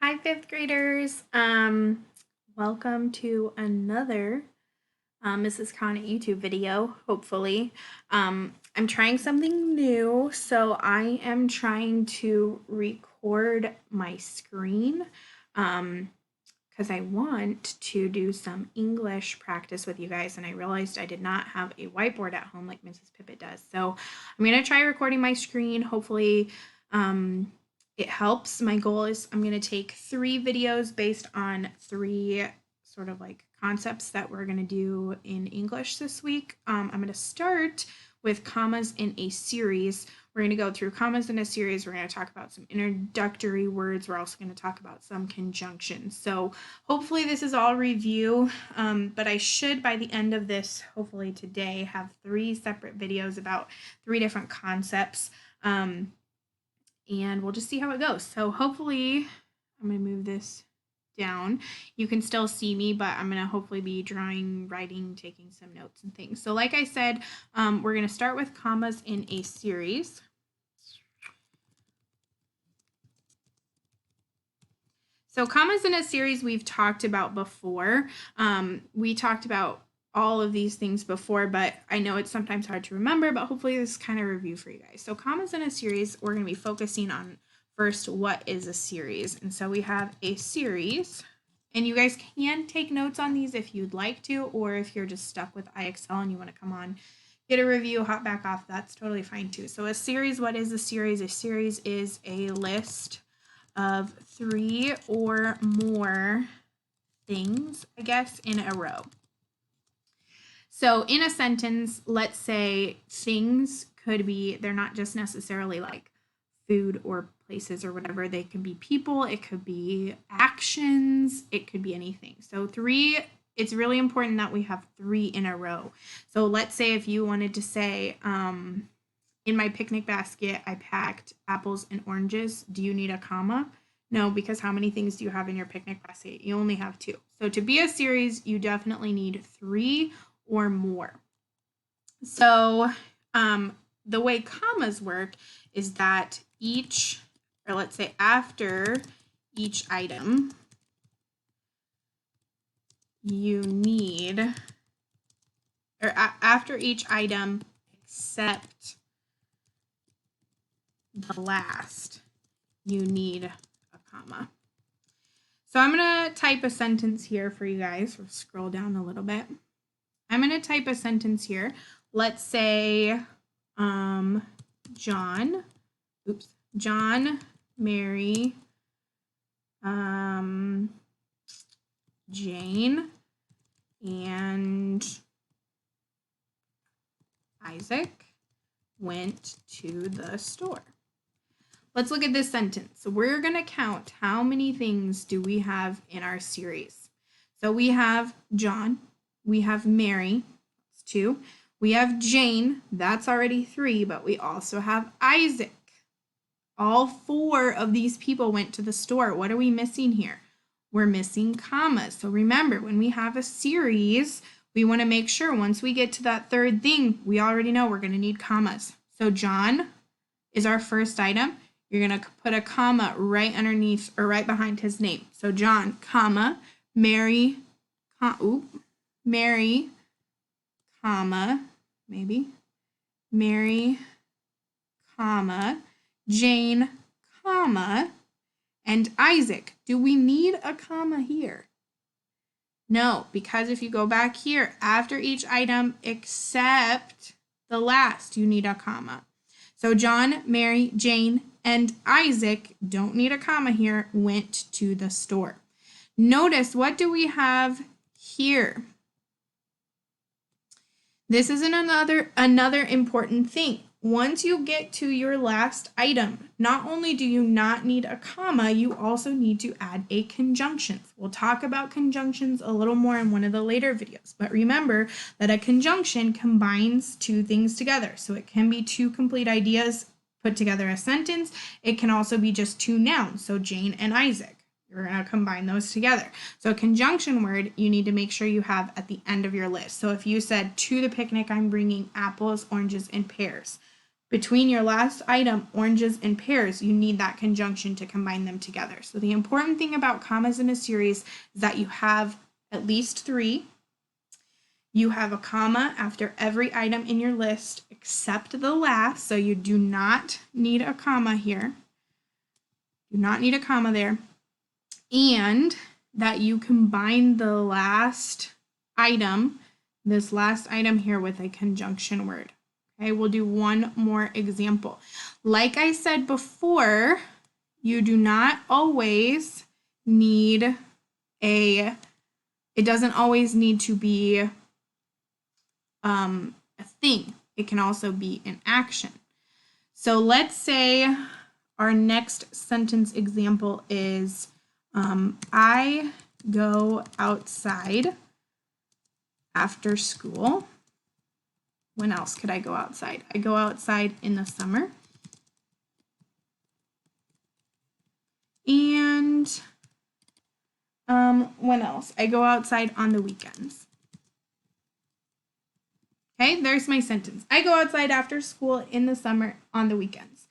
Hi, fifth graders. Welcome to another Mrs. Khan YouTube video, hopefully. I'm trying something new, so I am trying to record my screen because I want to do some English practice with you guys, and I realized I did not have a whiteboard at home like Mrs. Pippet does. So I'm going to try recording my screen. Hopefully, it helps. My goal is I'm going to take 3 videos based on 3 sort of like concepts that we're going to do in English this week. I'm going to start with commas in a series. We're going to go through commas in a series. We're going to talk about some introductory words. We're also going to talk about some conjunctions. So hopefully this is all review, but I should, by the end of this, hopefully today, have 3 separate videos about 3 different concepts. And we'll just see how it goes. So hopefully, I'm going to move this down. You can still see me, but I'm going to hopefully be drawing, writing, taking some notes and things. So like I said, we're going to start with commas in a series. So commas in a series we've talked about before. We talked about all of these things before, but I know it's sometimes hard to remember, but hopefully this is kind of a review for you guys. So commas in a series, we're going to be focusing on first, what is a series? And so we have a series, and you guys can take notes on these if you'd like to, or if you're just stuck with IXL and you want to come on, get a review, hop back off, that's totally fine too. So a series, what is a series? A series is a list of 3 or more things, I guess, in a row. So in a sentence, let's say things could be, they're not just necessarily like food or places or whatever. They could be people, it could be actions, it could be anything. So 3, it's really important that we have 3 in a row. So let's say if you wanted to say, in my picnic basket, I packed apples and oranges. Do you need a comma? No, because how many things do you have in your picnic basket? You only have 2. So to be a series, you definitely need 3 or more. So the way commas work is that each, or let's say after each item, you need, or after each item except the last, you need a comma. So I'm going to type a sentence here for you guys. We'll scroll down a little bit. I'm going to type a sentence here. Let's say John, Mary, Jane, and Isaac went to the store. Let's look at this sentence. So we're going to count how many things do we have in our series. So we have John, we have Mary, that's 2. We have Jane, that's already 3, but we also have Isaac. All 4 of these people went to the store. What are we missing here? We're missing commas. So remember, when we have a series, we want to make sure once we get to that 3rd thing, we already know we're going to need commas. So John is our first item. You're going to put a comma right underneath or right behind his name. So John, comma, Mary, Mary, comma, maybe, Mary, comma, Jane, comma, and Isaac. Do we need a comma here? No, because if you go back here, after each item except the last, you need a comma. So John, Mary, Jane, and Isaac, don't need a comma here, went to the store. Notice, what do we have here? This is another important thing. Once you get to your last item, not only do you not need a comma, you also need to add a conjunction. We'll talk about conjunctions a little more in one of the later videos, but remember that a conjunction combines 2 things together. So it can be 2 complete ideas put together a sentence. It can also be just 2 nouns, so Jane and Isaac. You're going to combine those together. So a conjunction word, you need to make sure you have at the end of your list. So if you said, to the picnic, I'm bringing apples, oranges, and pears. Between your last item, oranges and pears, you need that conjunction to combine them together. So the important thing about commas in a series is that you have at least 3. You have a comma after every item in your list except the last, so you do not need a comma here. Do not need a comma there. And that you combine the last item, this last item here, with a conjunction word. Okay, we'll do one more example. Like I said before, you do not always need it doesn't always need to be a thing. It can also be an action. So let's say our next sentence example is, I go outside after school. When else could I go outside? I go outside in the summer. And when else? I go outside on the weekends. Okay, there's my sentence. I go outside after school in the summer on the weekends.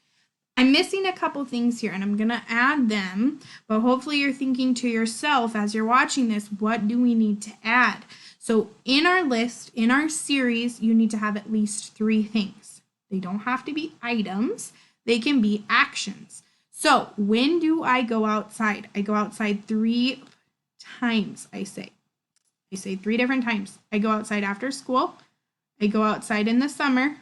I'm missing a couple things here, and I'm going to add them, but hopefully you're thinking to yourself as you're watching this, what do we need to add? So in our list, in our series, you need to have at least 3 things. They don't have to be items. They can be actions. So when do I go outside? I go outside 3 times, I say. I say 3 different times. I go outside after school. I go outside in the summer.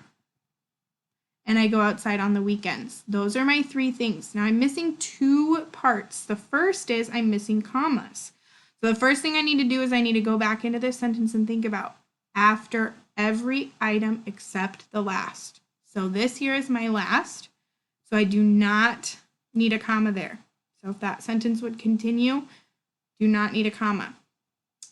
And I go outside on the weekends. Those are my 3 things. Now I'm missing 2 parts. The first is I'm missing commas. So the first thing I need to do is I need to go back into this sentence and think about after every item except the last. So this here is my last. So I do not need a comma there. So if that sentence would continue, do not need a comma.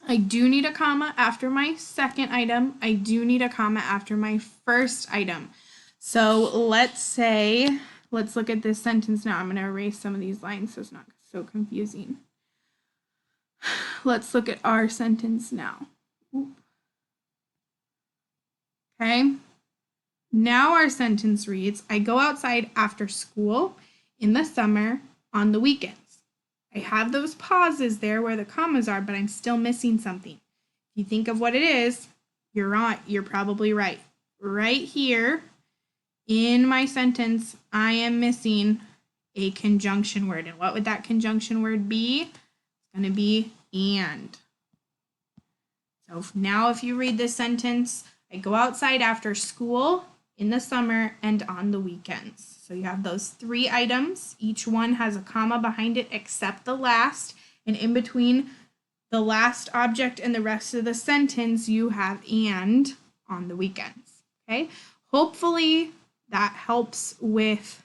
I do need a comma after my second item. I do need a comma after my first item. So let's look at this sentence now. I'm going to erase some of these lines so it's not so confusing. Let's look at our sentence now. Okay. Now our sentence reads, I go outside after school in the summer on the weekends. I have those pauses there where the commas are, but I'm still missing something. If you think of what it is, you're probably right. Right here in my sentence, I am missing a conjunction word. And what would that conjunction word be? It's going to be and. So now if you read this sentence, I go outside after school in the summer and on the weekends. So you have those 3 items. Each one has a comma behind it except the last. And in between the last object and the rest of the sentence, you have and on the weekends. Okay? Hopefully that helps with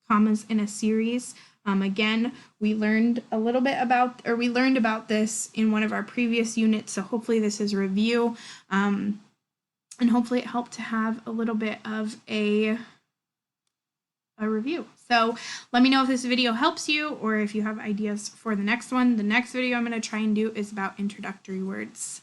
commas in a series. Again, we learned about this in one of our previous units, so hopefully this is a review, and hopefully it helped to have a little bit of a review. So let me know if this video helps you or if you have ideas for the next one. The next video I'm going to try and do is about introductory words.